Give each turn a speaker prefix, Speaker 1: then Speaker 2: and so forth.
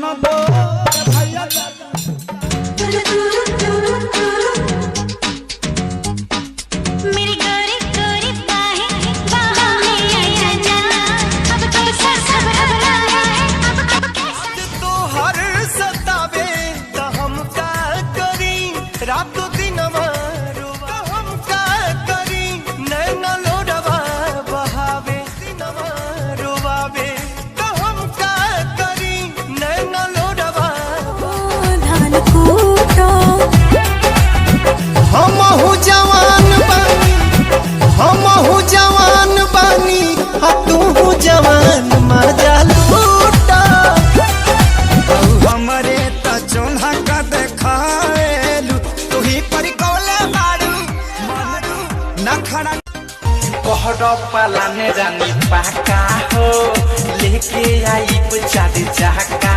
Speaker 1: ननदो भैया
Speaker 2: मेरी गोरी गोरी बाहें बाहों में आया जा, अब कैसा सब्र है, अब कैसा
Speaker 3: तो हर सतावे तो हम का करी, रात दिन मारुवा हम का करी, नैना लोडवा बहावे दिन मारुवावे तो हम का करी, नैना लोडवा
Speaker 2: धान कूटो
Speaker 3: हमहु जवान बानी, हमहु जवान बानी, तू जवान मजा लूटा। हमरे त चोन्हा का देखाएलू, तू ही पर कौले मारू मारू नखरा
Speaker 1: कहर पालाने रानी पाका हो, लेके आई चाँदी चाका